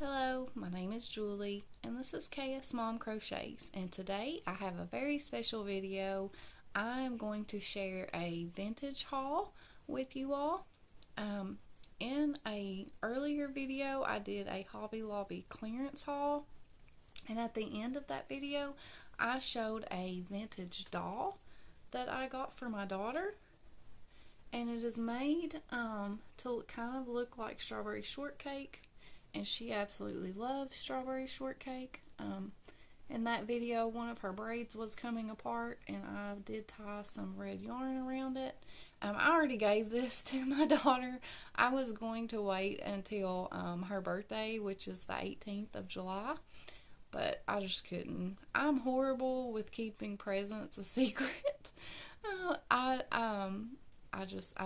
Hello, my name is Julie and this is KS Mom Crochets, and today I have a very special video. I'm going to share a vintage haul with you all. In a earlier video I did a Hobby Lobby clearance haul, and at the end of that video I showed a vintage doll that I got for my daughter, and it is made to kind of look like strawberry shortcake, and she absolutely loves strawberry shortcake. In that video, one of her braids was coming apart, and I did tie some red yarn around it. I already gave this to my daughter. I was going to wait until her birthday, which is the 18th of July, but I just couldn't. I'm horrible with keeping presents a secret. I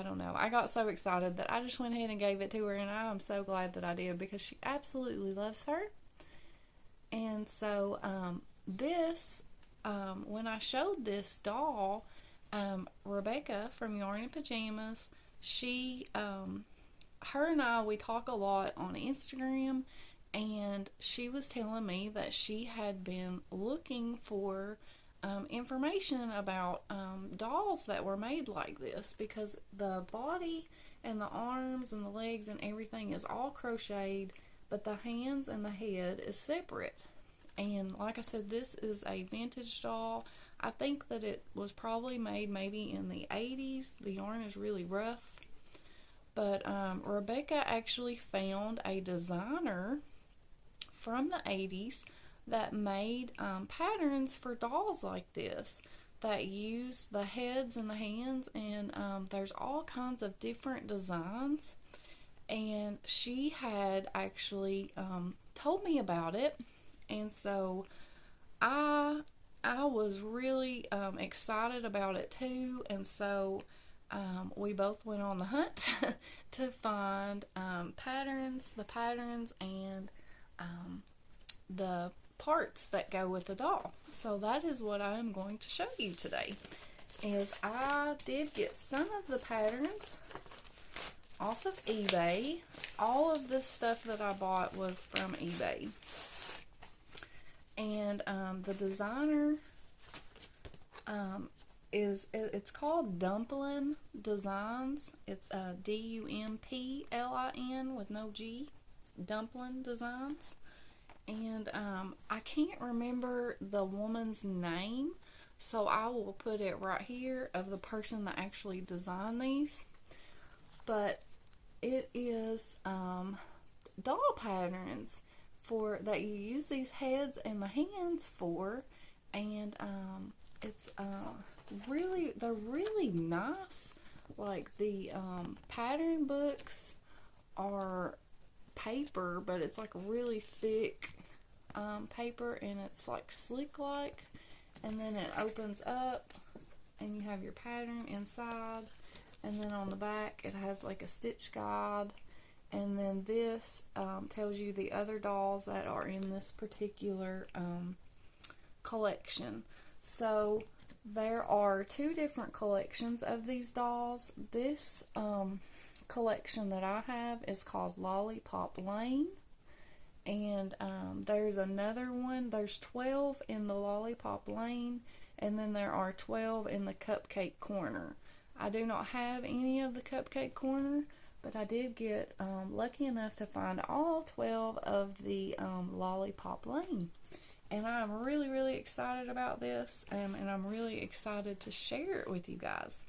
don't know. I got so excited that I just went ahead and gave it to her, and I am so glad that I did because she absolutely loves her. And so when I showed this doll, Rebecca from Yarn and Pajamas, her and I, we talk a lot on Instagram, and she was telling me that she had been looking for information about dolls that were made like this, because the body and the arms and the legs and everything is all crocheted, but the hands and the head is separate. And like I said, this is a vintage doll. I think that it was probably made maybe in the 80s. The yarn is really rough, but Rebecca actually found a designer from the 80s that made patterns for dolls like this that use the heads and the hands, and there's all kinds of different designs, and she had actually told me about it, and so I was really excited about it too, and so we both went on the hunt to find the patterns and the parts that go with the doll. So that is what I am going to show you today. Is I did get some of the patterns off of eBay. All of this stuff that I bought was from eBay. And the designer it's called Dumplin Designs. It's Dumplin with no G. Dumplin Designs. And I can't remember the woman's name, so I will put it right here of the person that actually designed these. But it is doll patterns for that you use these heads and the hands for, and they're really nice. Like the pattern books are paper, but it's like really thick paper, and it's like slick like, and then it opens up and you have your pattern inside, and then on the back it has like a stitch guide, and then this tells you the other dolls that are in this particular collection. So there are two different collections of these dolls. This collection that I have is called Lollipop Lane, and there's another one. There's 12 in the Lollipop Lane, and then there are 12 in the Cupcake Corner. I do not have any of the Cupcake Corner, but I did get lucky enough to find all 12 of the Lollipop Lane, and I'm really excited about this, and I'm really excited to share it with you guys.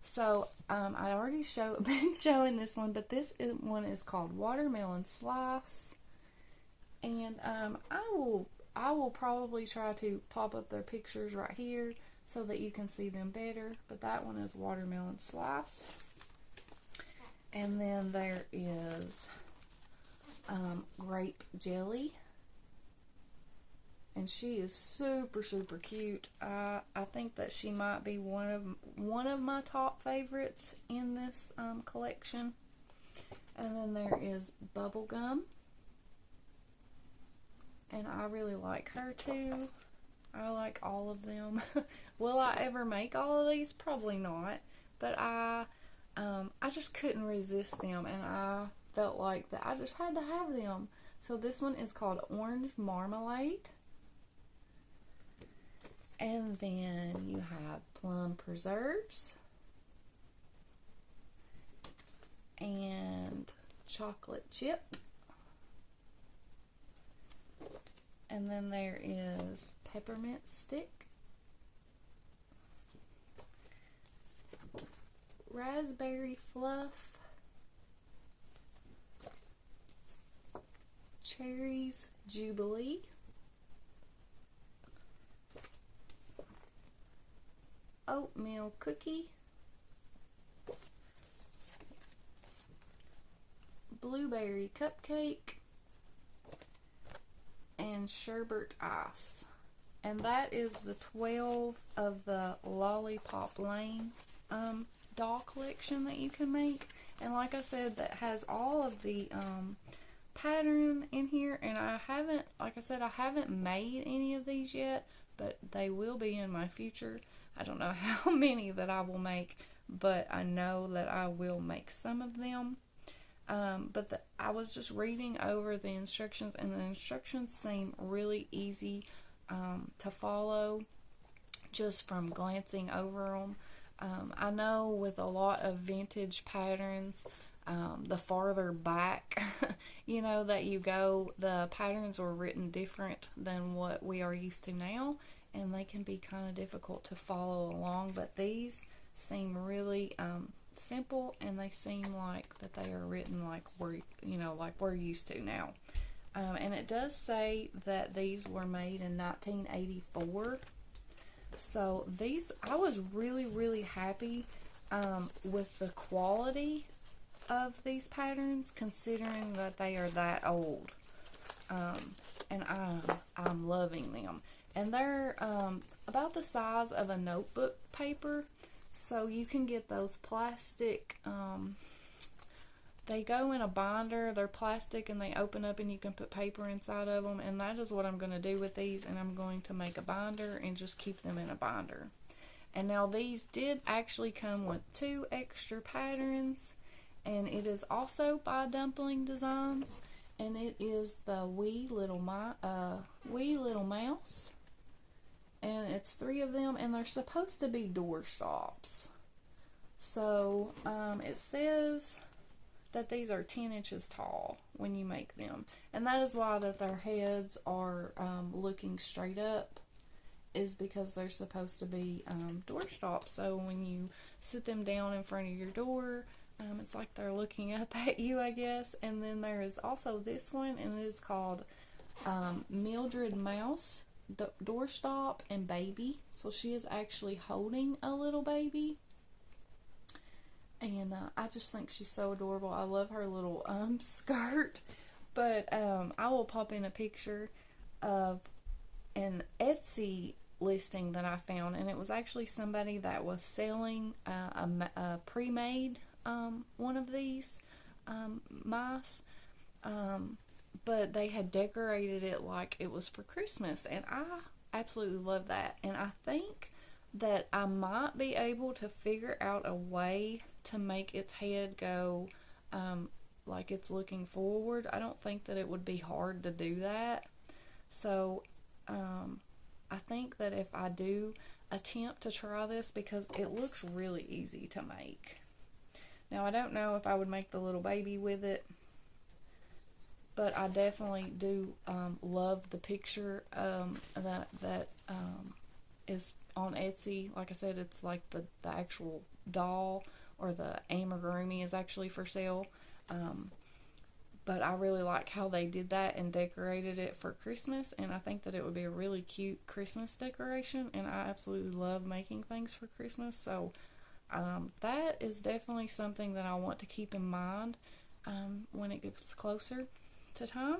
So I already been showing this one, but one is called Watermelon Slice, and I will probably try to pop up their pictures right here so that you can see them better. But that one is Watermelon Slice, and then there is Grape Jelly. And she is super cute. I think that she might be one of my top favorites in this collection. And then there is Bubblegum, and I really like her too. I like all of them. Will I ever make all of these? Probably not. But I just couldn't resist them, and I felt like that I just had to have them. So this one is called Orange Marmalade. And then you have Plum Preserves and Chocolate Chip. And then there is Peppermint Stick, Raspberry Fluff, Cherries Jubilee, Oatmeal Cookie, Blueberry Cupcake, and Sherbet Ice. And that is the 12 of the Lollipop Lane doll collection that you can make. And like I said, that has all of the pattern in here. And I haven't, like I said, I haven't made any of these yet, but they will be in my future. I don't know how many that I will make, but I know that I will make some of them. I was just reading over the instructions, and the instructions seem really easy to follow just from glancing over them. I know with a lot of vintage patterns, the farther back you know that you go, the patterns are written different than what we are used to now, and they can be kind of difficult to follow along, but these seem really simple, and they seem like that they are written like we're used to now. And it does say that these were made in 1984. So these, I was really happy with the quality of these patterns, considering that they are that old. And I'm loving them. And they're about the size of a notebook paper. So you can get those plastic, they go in a binder, they're plastic, and they open up and you can put paper inside of them, and that is what I'm going to do with these, and I'm going to make a binder and just keep them in a binder. And now these did actually come with 2 extra patterns, and it is also by Dumpling Designs, and it is the Wee Little Mouse. And it's 3 of them, and they're supposed to be doorstops. So it says that these are 10 inches tall when you make them, and that is why that their heads are looking straight up, is because they're supposed to be doorstops. So when you sit them down in front of your door, it's like they're looking up at you, I guess. And then there is also this one, and it is called Mildred Mouse Doorstop and Baby. So she is actually holding a little baby, and I just think she's so adorable. I love her little skirt. But I will pop in a picture of an Etsy listing that I found, and it was actually somebody that was selling a pre-made one of these mice, but they had decorated it like it was for Christmas, and I absolutely love that. And I think that I might be able to figure out a way to make its head go like it's looking forward. I don't think that it would be hard to do that. So I think that if I do attempt to try this, because it looks really easy to make. Now I don't know if I would make the little baby with it, but I definitely do love the picture that is on Etsy. Like I said, it's like the actual doll, or the amigurumi is actually for sale. But I really like how they did that and decorated it for Christmas, and I think that it would be a really cute Christmas decoration, and I absolutely love making things for Christmas. So that is definitely something that I want to keep in mind when it gets closer to time.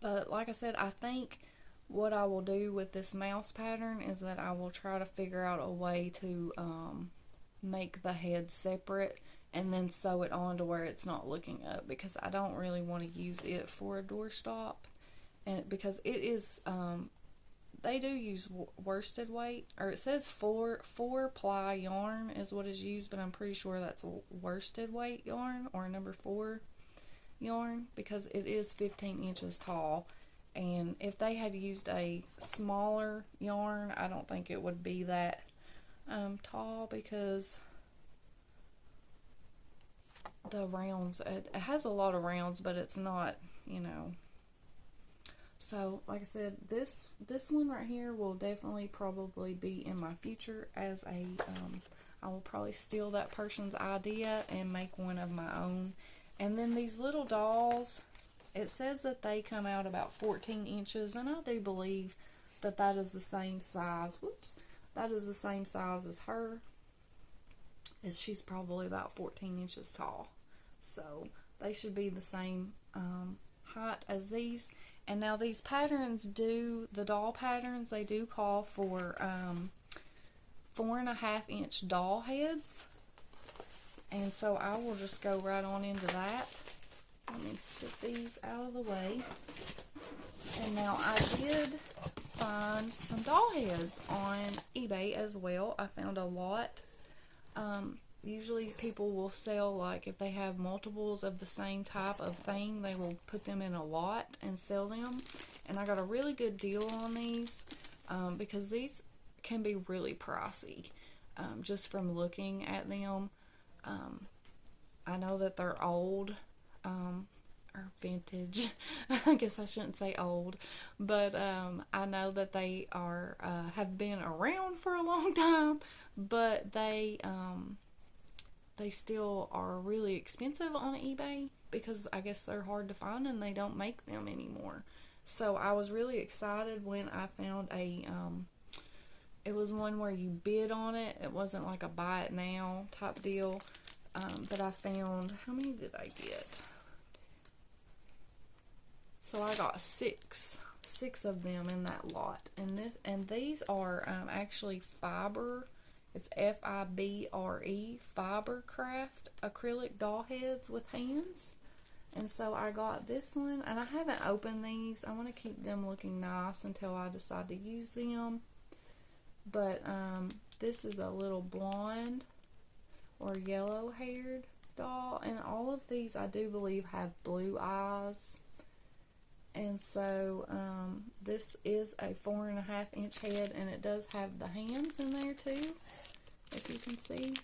But like I said, I think what I will do with this mouse pattern is that I will try to figure out a way to make the head separate and then sew it on to where it's not looking up, because I don't really want to use it for a doorstop, and because it is they do use worsted weight, or it says four ply yarn is what is used, but I'm pretty sure that's worsted weight yarn or number 4 yarn, because it is 15 inches tall. And if they had used a smaller yarn, I don't think it would be that tall, because the rounds, it has a lot of rounds, but it's not, you know. So like I said, this one right here will definitely probably be in my future as a I will probably steal that person's idea and make one of my own. And then these little dolls, it says that they come out about 14 inches, and I do believe that that is the same size. Whoops. That is the same size as her. As she's probably about 14 inches tall. So they should be the same height as these. And now these patterns the doll patterns, they do call for 4.5 inch doll heads. And so I will just go right on into that. Let me set these out of the way. And now I did find some doll heads on eBay as well. I found a lot. Usually people will sell, like if they have multiples of the same type of thing, they will put them in a lot and sell them. And I got a really good deal on these because these can be really pricey just from looking at them. I know that they're old or vintage. I guess I shouldn't say old, but I know that they are have been around for a long time, but they still are really expensive on eBay because I guess they're hard to find and they don't make them anymore. So I was really excited when I found it was one where you bid on it. It wasn't like a buy it now type deal. But I found, how many did I get? So I got six of them in that lot. And these are actually fiber. It's Fibre, Fibercraft acrylic doll heads with hands. And so I got this one, and I haven't opened these. I want to keep them looking nice until I decide to use them. But this is a little blonde or yellow haired doll, and all of these I do believe have blue eyes. And so this is a 4.5 inch head, and it does have the hands in there too, if you can see.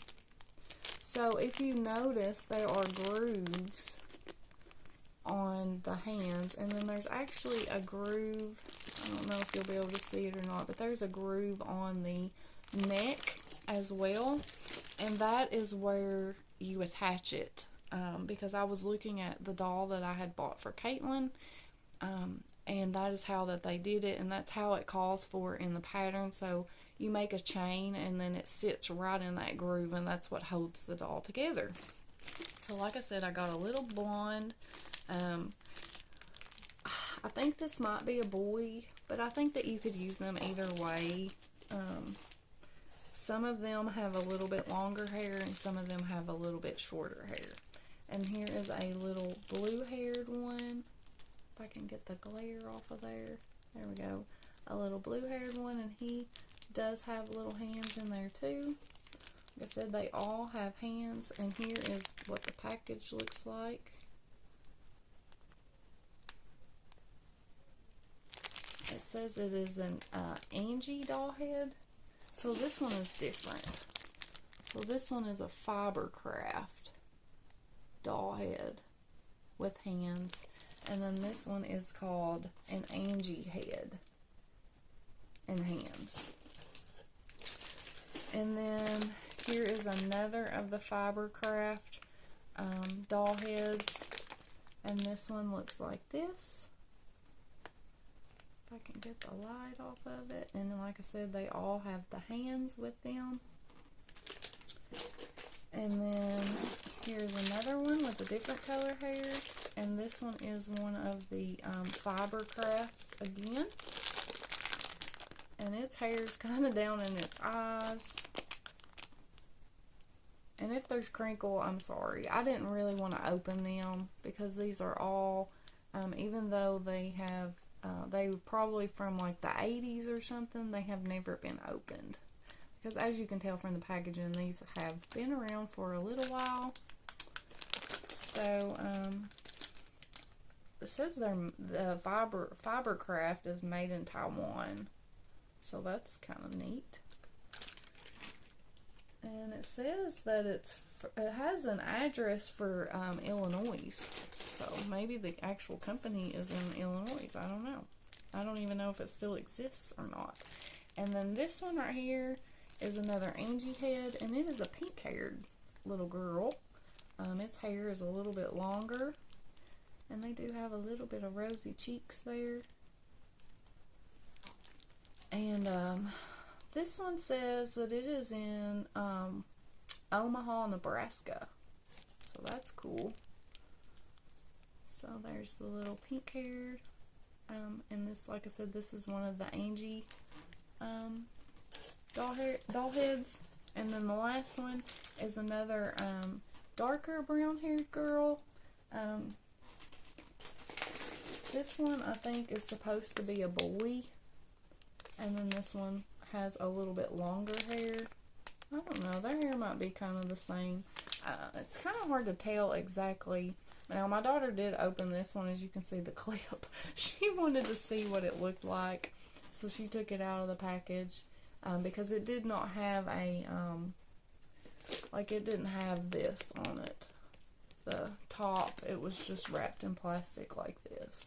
So if you notice, there are grooves on the hands, and then there's actually a groove. I don't know if you'll be able to see it or not, but there's a groove on the neck as well, and that is where you attach it, because I was looking at the doll that I had bought for Caitlin, and that is how that they did it, and that's how it calls for in the pattern. So you make a chain, and then it sits right in that groove, and that's what holds the doll together. So like I said, I got a little blonde. I think this might be a boy, but I think that you could use them either way. Some of them have a little bit longer hair, and some of them have a little bit shorter hair. And here is a little blue-haired one. If I can get the glare off of there. There we go. A little blue-haired one, and he does have little hands in there too. Like I said, they all have hands, and here is what the package looks like. It says it is an Angie doll head. So this one is different. So this one is a Fibercraft doll head with hands. And then this one is called an Angie head and hands. And then here is another of the Fibercraft doll heads. And this one looks like this. If I can get the light off of it. And then, like I said, they all have the hands with them. And then here's another one with a different color hair. And this one is one of the Fibercrafts again. And its hair is kind of down in its eyes. And if there's crinkle, I'm sorry. I didn't really want to open them because these are all, even though they have They were probably from like the 80s or something. They have never been opened. Because as you can tell from the packaging, these have been around for a little while. So, it says the fiber craft is made in Taiwan. So that's kind of neat. And it says that it has an address for Illinois. So maybe the actual company is in Illinois. I don't know. I don't even know if it still exists or not. And then this one right here is another Angie head, and it is a pink-haired little girl. Its hair is a little bit longer, and they do have a little bit of rosy cheeks there. And this one says that it is in Omaha, Nebraska. So that's cool. So there's the little pink-haired. And this, like I said, this is one of the Angie doll heads. And then the last one is another darker brown-haired girl. This one, I think, is supposed to be a boy. And then this one has a little bit longer hair. I don't know. Their hair might be kind of the same. It's kind of hard to tell exactly. Now, my daughter did open this one, as you can see the clip. She wanted to see what it looked like. So she took it out of the package. Because it did not have a, like it didn't have this on it. The top, it was just wrapped in plastic like this.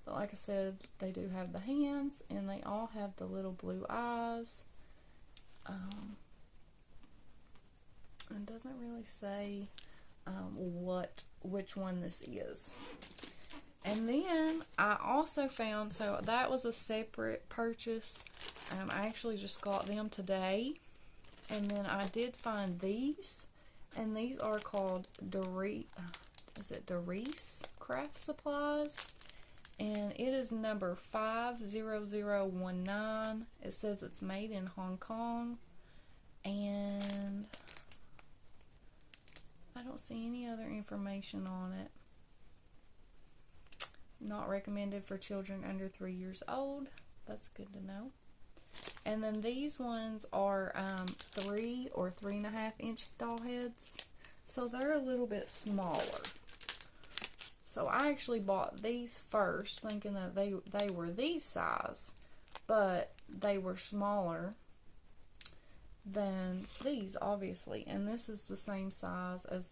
But like I said, they do have the hands, and they all have the little blue eyes. It doesn't really say which one this is. And then I also found, so that was a separate purchase. I actually just got them today. And then I did find these. And these are called Doris Craft Supplies. And it is number 50019. It says it's made in Hong Kong. And I don't see any other information on it. Not recommended for children under 3 years old. That's good to know. And then these ones are 3 or 3.5 inch doll heads. So they're a little bit smaller. So I actually bought these first thinking that they were these size. But they were smaller than these, obviously. And this is the same size as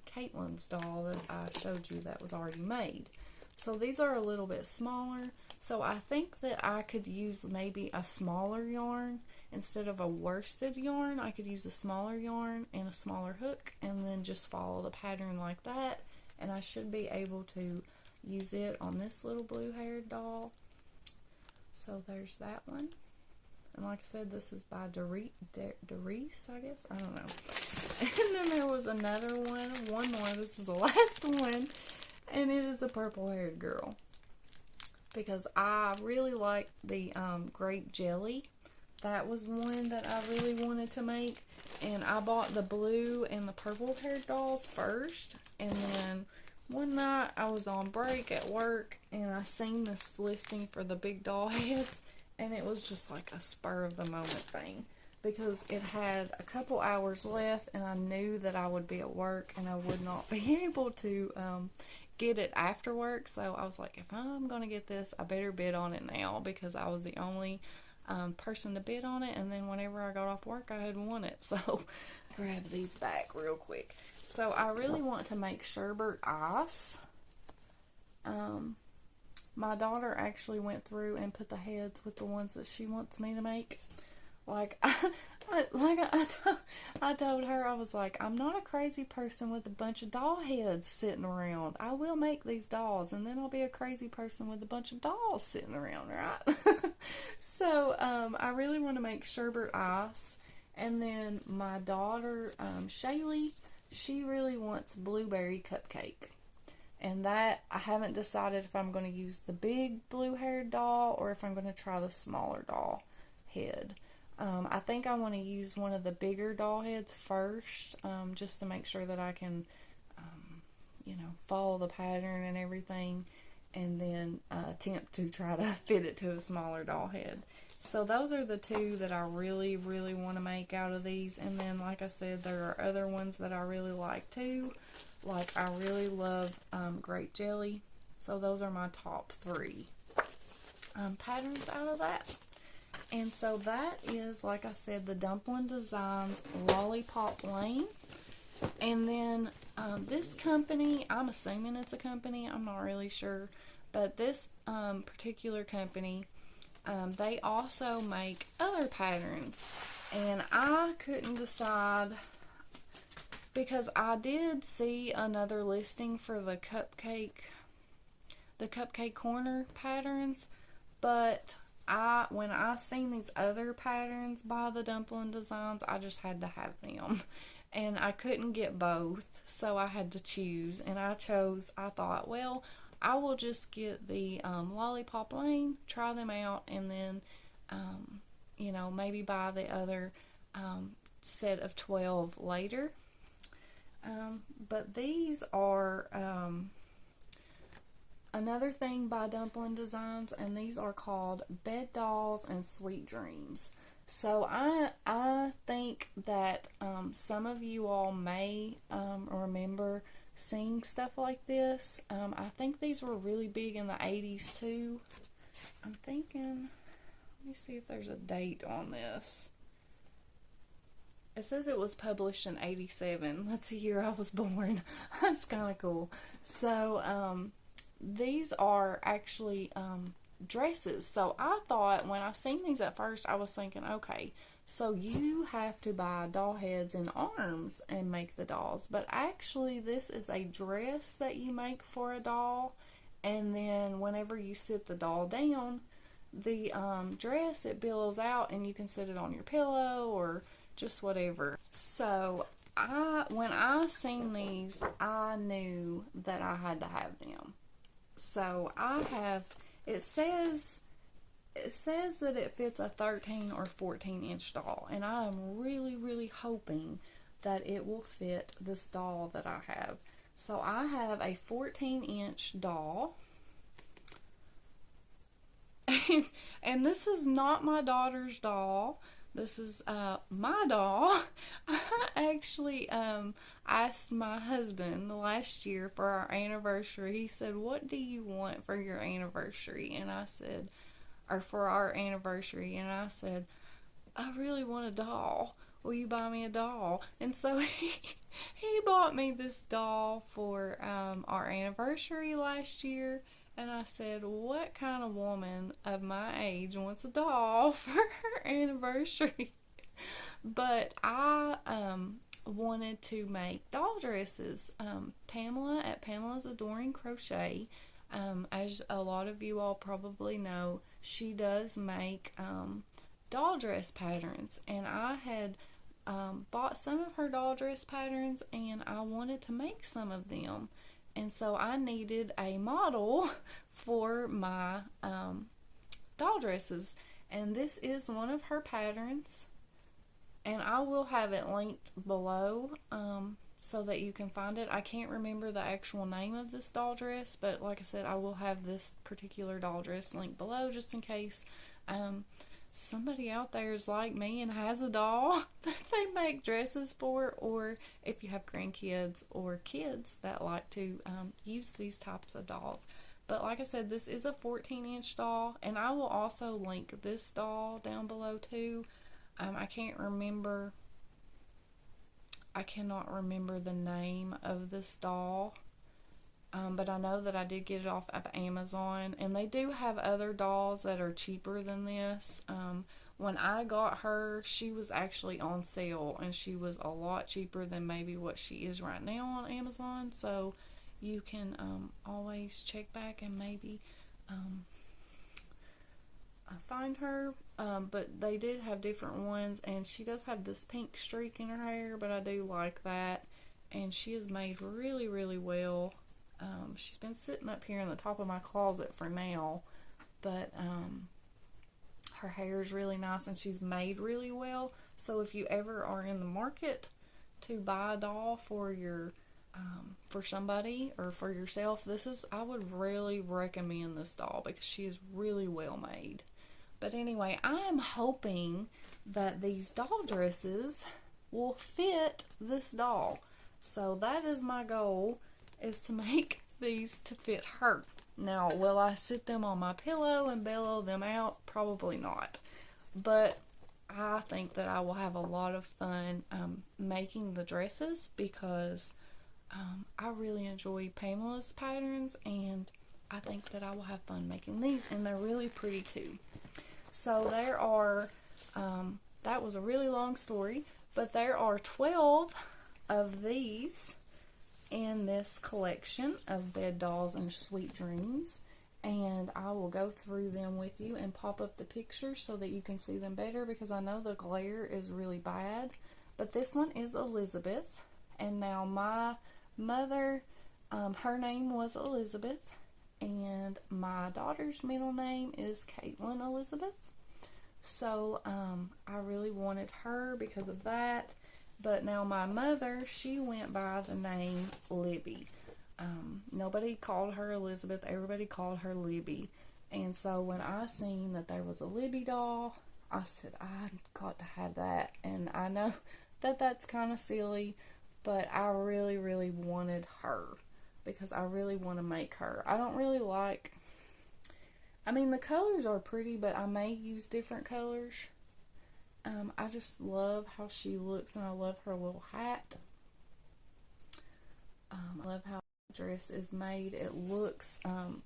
Caitlin's doll that I showed you that was already made. So these are a little bit smaller. So I think that I could use maybe a smaller yarn instead of a worsted yarn. I could use a smaller yarn and a smaller hook and then just follow the pattern like that. And I should be able to use it on this little blue-haired doll. So there's that one. And like I said, this is by Doris, I guess. I don't know. And then there was another one more. This is the last one. And it is a purple-haired girl. Because I really like the grape jelly. That was one that I really wanted to make. And I bought the blue and the purple-haired dolls first. And then one night I was on break at work. And I seen this listing for the big doll heads. And it was just like a spur-of-the-moment thing. Because it had a couple hours left. And I knew that I would be at work. And I would not be able to get it after work. So I was like, if I'm going to get this, I better bid on it now. Because I was the only person to bid on it. And then whenever I got off work, I had won it. So grab these back real quick. So I really want to make sherbet ice. My daughter actually went through and put the heads with the ones that she wants me to make. Like I told her, I was like, I'm not a crazy person with a bunch of doll heads sitting around. I will make these dolls, and then I'll be a crazy person with a bunch of dolls sitting around, right? So I really want to make sherbet ice. And then my daughter, Shaylee, she really wants blueberry cupcake. And that, I haven't decided if I'm going to use the big blue-haired doll or if I'm going to try the smaller doll head. I think I want to use one of the bigger doll heads first, just to make sure that I can, follow the pattern and everything. and then attempt to try to fit it to a smaller doll head. So those are the two that I really, really want to make out of these. And then, like I said, there are other ones that I really like too. Like, I really love grape jelly. So those are my top three patterns out of that. And so that is, like I said, the Dumpling Designs Lollipop Lane. And then this company, I'm assuming it's a company, I'm not really sure. But this particular company, they also make other patterns, and I couldn't decide because I did see another listing for the cupcake corner patterns, but when I seen these other patterns by the Dumpling Designs, I just had to have them, and I couldn't get both, so I had to choose, and I thought, well, I will just get the Lollipop Lane, try them out, and then, maybe buy the other set of 12 later. But these are another thing by Dumpling Designs, and these are called Bed Dolls and Sweet Dreams. So I think that some of you all may remember seeing stuff like this. I think these were really big in the 80s too. I'm thinking, let me see if there's a date on this. It says it was published in 87. That's the year I was born. That's kind of cool. So these are actually dresses. So I thought, when I seen these at first, I was thinking, okay, so you have to buy doll heads and arms and make the dolls. But actually, this is a dress that you make for a doll. And then whenever you sit the doll down, the dress, it billows out and you can sit it on your pillow or just whatever. So when I seen these, I knew that I had to have them. So it says that it fits a 13 or 14 inch doll, and I am really, really hoping that it will fit this doll that I have. So I have a 14 inch doll, and this is not my daughter's doll. This is my doll. I actually asked my husband last year for our anniversary. He said, "What do you want for your anniversary?" And I said, or for our anniversary, and I said, "I really want a doll. Will you buy me a doll?" And so he bought me this doll for our anniversary last year. And I said, what kind of woman of my age wants a doll for her anniversary? But I wanted to make doll dresses. Pamela at Pamela's Adoring Crochet, as a lot of you all probably know, she does make doll dress patterns. And I had bought some of her doll dress patterns, and I wanted to make some of them. And so I needed a model for my doll dresses. And this is one of her patterns. And I will have it linked below so that you can find it. I can't remember the actual name of this doll dress, but like I said, I will have this particular doll dress linked below just in case somebody out there is like me and has a doll that they make dresses for, or if you have grandkids or kids that like to use these types of dolls. But like I said, this is a 14 inch doll, and I will also link this doll down below too. I cannot remember the name of this doll. But I know that I did get it off of Amazon, and they do have other dolls that are cheaper than this. When I got her, she was actually on sale, and she was a lot cheaper than maybe what she is right now on Amazon. So you can always check back and maybe find her. But they did have different ones, and she does have this pink streak in her hair, but I do like that. And she is made really, really well. She's been sitting up here in the top of my closet for now, but her hair is really nice, and she's made really well. So if you ever are in the market to buy a doll for your for somebody or for yourself, I would really recommend this doll because she is really well made. But anyway, I am hoping that these doll dresses will fit this doll. So that is my goal, is to make these to fit her. Now, will I sit them on my pillow and bellow them out? Probably not. But I think that I will have a lot of fun making the dresses because I really enjoy Pamela's patterns, and I think that I will have fun making these, and they're really pretty too. So there are, that was a really long story, but there are 12 of these in this collection of bed dolls and sweet dreams, and I will go through them with you and pop up the pictures so that you can see them better, because I know the glare is really bad. But this one is Elizabeth, and now my mother, her name was Elizabeth, and my daughter's middle name is Caitlin Elizabeth. So I really wanted her because of that. But now my mother, she went by the name Libby. Nobody called her Elizabeth, everybody called her Libby. And so when I seen that there was a Libby doll, I said, I got to have that. And I know that that's kind of silly, but I really, really wanted her because I really want to make her. I don't really like, I mean, the colors are pretty, but I may use different colors. I just love how she looks, and I love her little hat. I love how the dress is made. It looks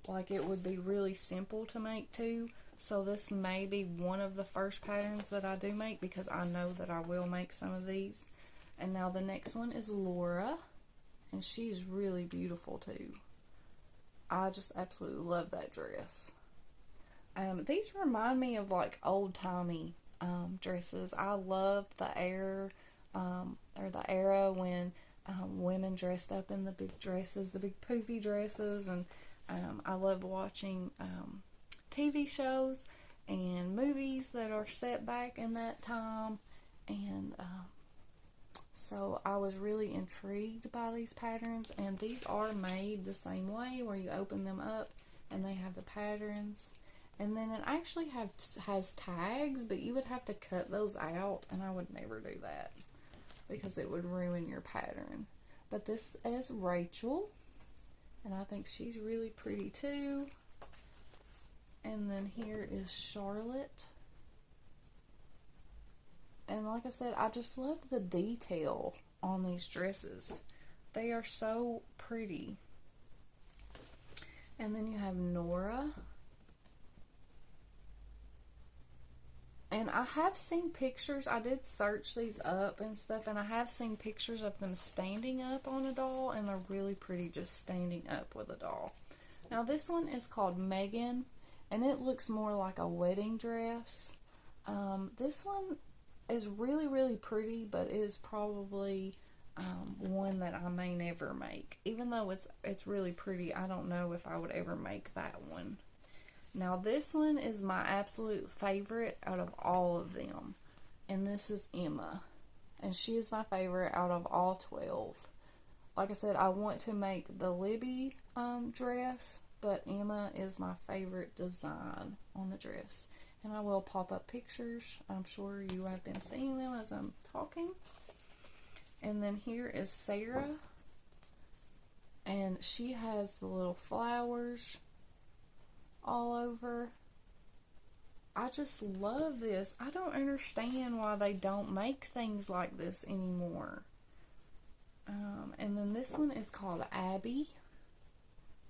like it would be really simple to make too. So this may be one of the first patterns that I do make, because I know that I will make some of these. And now the next one is Laura, and she's really beautiful too. I just absolutely love that dress. These remind me of like old-timey dresses. I love the era when women dressed up in the big dresses, the big poofy dresses, and I love watching TV shows and movies that are set back in that time, and so I was really intrigued by these patterns, and these are made the same way, where you open them up and they have the patterns. And then it actually has tags, but you would have to cut those out, and I would never do that because it would ruin your pattern. But this is Rachel, and I think she's really pretty too. And then here is Charlotte. And like I said, I just love the detail on these dresses. They are so pretty. And then you have Nora. And I have seen pictures, I did search these up and stuff, and I have seen pictures of them standing up on a doll, and they're really pretty just standing up with a doll. Now this one is called Megan, and it looks more like a wedding dress. This one is really, really pretty, but is probably one that I may never make. Even though it's really pretty, I don't know if I would ever make that one. Now this one is my absolute favorite out of all of them, and this is Emma, and she is my favorite out of all 12. Like I said, I want to make the Libby dress, but Emma is my favorite design on the dress, and I will pop up pictures. I'm sure you have been seeing them as I'm talking. And then here is Sarah, and she has the little flowers all over. I just love this. I don't understand why they don't make things like this anymore. And then this one is called Abby,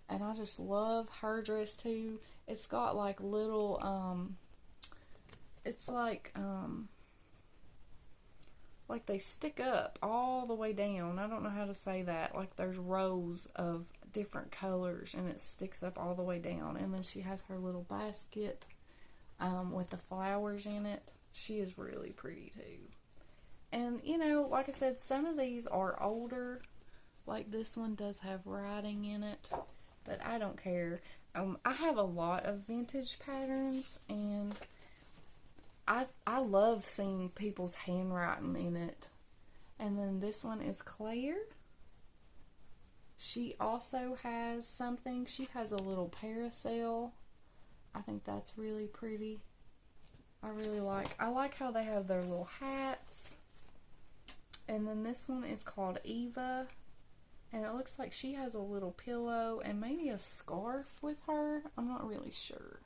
and I just love her dress too. It's got like little it's like they stick up all the way down. I don't know how to say that. Like there's rows of different colors, and it sticks up all the way down. And then she has her little basket with the flowers in it. She is really pretty too. And you know, like I said, some of these are older. Like this one does have writing in it, but I don't care. I have a lot of vintage patterns, and I love seeing people's handwriting in it. And then this one is Claire. she also has something. She has a little parasail. I think that's really pretty. I like how they have their little hats. And then this one is called Eva. And it looks like she has a little pillow and maybe a scarf with her. I'm not really sure.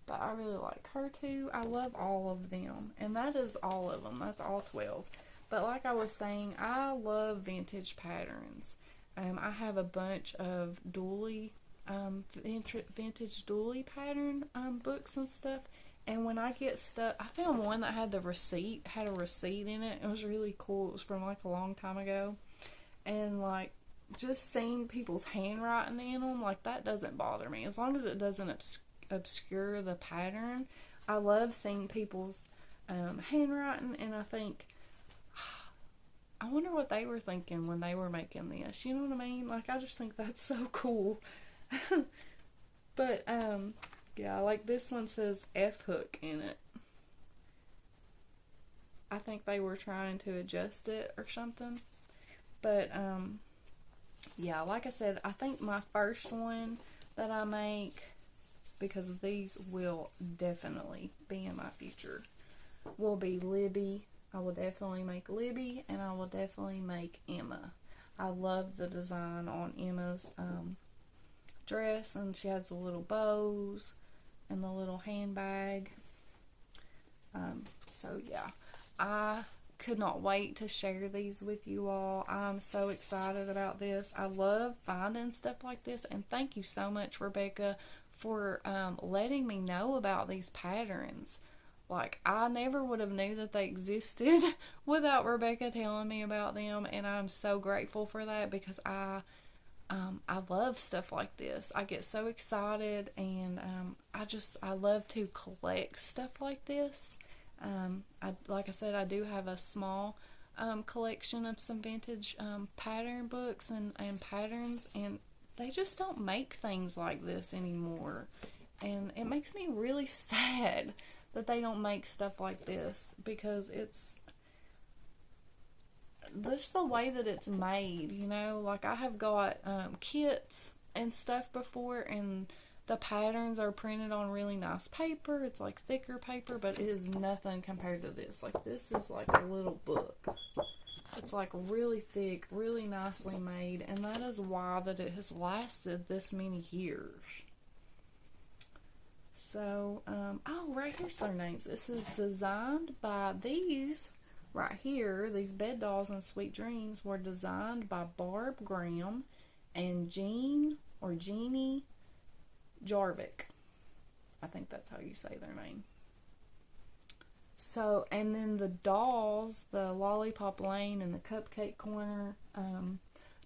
But I really like her too. I love all of them. And that is all of them. That's all 12. But like I was saying, I love vintage patterns. I have a bunch of doily, vintage doily pattern books and stuff. And when I get stuck, I found one that had a receipt in it. It was really cool. It was from like a long time ago. And like just seeing people's handwriting in them, like that doesn't bother me. As long as it doesn't obscure the pattern. I love seeing people's handwriting, and I think, I wonder what they were thinking when they were making this. You know what I mean? Like, I just think that's so cool. But, yeah, like this one says F hook in it. I think they were trying to adjust it or something. But, yeah, like I said, I think my first one that I make, because these will definitely be in my future, will be Libby. I will definitely make Libby, and I will definitely make Emma. I love the design on Emma's dress, and she has the little bows and the little handbag. So yeah, I could not wait to share these with you all. I'm so excited about this. I love finding stuff like this, and thank you so much, Rebecca, for letting me know about these patterns. Like, I never would have knew that they existed without Rebecca telling me about them, and I'm so grateful for that, because I love stuff like this. I get so excited, and I love to collect stuff like this. Like I said, I do have a small collection of some vintage pattern books and patterns, and they just don't make things like this anymore. And it makes me really sad that they don't make stuff like this, because it's just the way that it's made, you know. Like, I have got kits and stuff before, and the patterns are printed on really nice paper. It's like thicker paper, but it is nothing compared to this. Like, this is like a little book. It's like really thick, really nicely made, and that is why that it has lasted this many years. So, oh, right here's their names. This is designed by these right here. These bed dolls and sweet dreams were designed by Barb Graham and Jeannie Jarvik. I think that's how you say their name. So, and then the dolls, the Lollipop Lane and the Cupcake Corner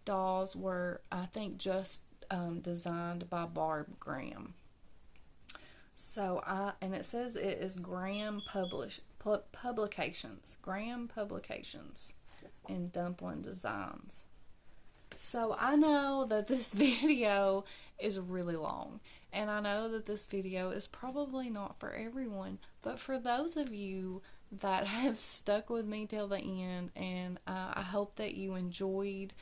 dolls were, I think, just designed by Barb Graham. So, and it says it is Graham Publications. Graham Publications and Dumpling Designs. So, I know that this video is really long, and I know that this video is probably not for everyone, but for those of you that have stuck with me till the end, and I hope that you enjoyed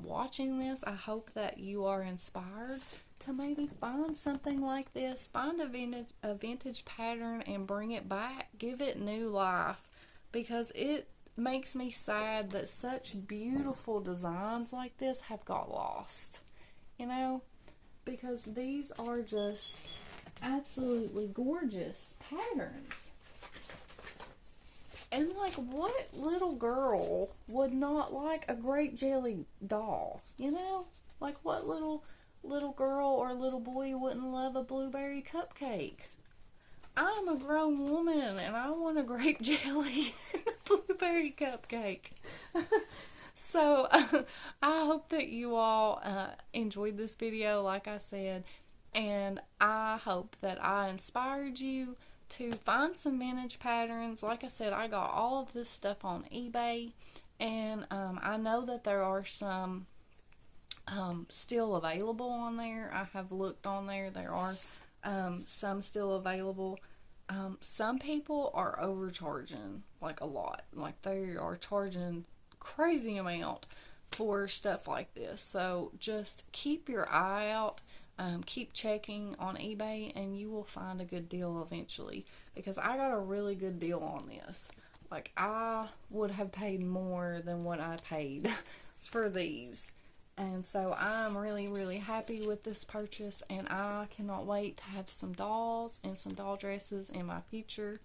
watching this. I hope that you are inspired to maybe find something like this, find a vintage pattern and bring it back, give it new life, because it makes me sad that such beautiful designs like this have got lost, you know, because these are just absolutely gorgeous patterns. And like, what little girl would not like a grape jelly doll, you know? Like, what little girl or little boy wouldn't love a blueberry cupcake? I'm a grown woman and I want a grape jelly and a blueberry cupcake. So I hope that you all enjoyed this video, like I said, and I hope that I inspired you to find some vintage patterns. Like I said, I got all of this stuff on eBay, and I know that there are some still available on there. I have looked on there. There are some still available. Some people are overcharging like a lot. Like, they are charging crazy amount for stuff like this. So just keep your eye out. Keep checking on eBay and you will find a good deal eventually, because I got a really good deal on this. Like, I would have paid more than what I paid for these. And so I'm really, really happy with this purchase, and I cannot wait to have some dolls and some doll dresses in my future.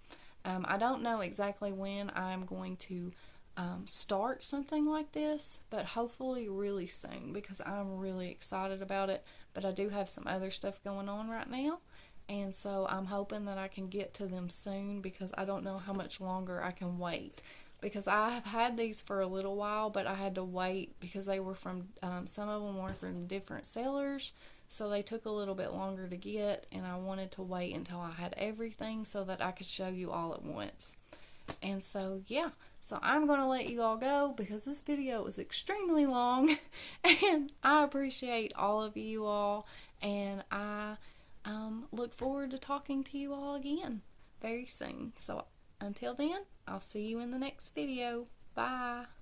I don't know exactly when I'm going to start something like this, but hopefully really soon, because I'm really excited about it. But I do have some other stuff going on right now, and so I'm hoping that I can get to them soon, because I don't know how much longer I can wait, because I have had these for a little while, but I had to wait because they were from some of them were from different sellers, so they took a little bit longer to get, and I wanted to wait until I had everything so that I could show you all at once. And so yeah, so I'm going to let you all go because this video is extremely long and I appreciate all of you all, and I look forward to talking to you all again very soon. So until then, I'll see you in the next video. Bye.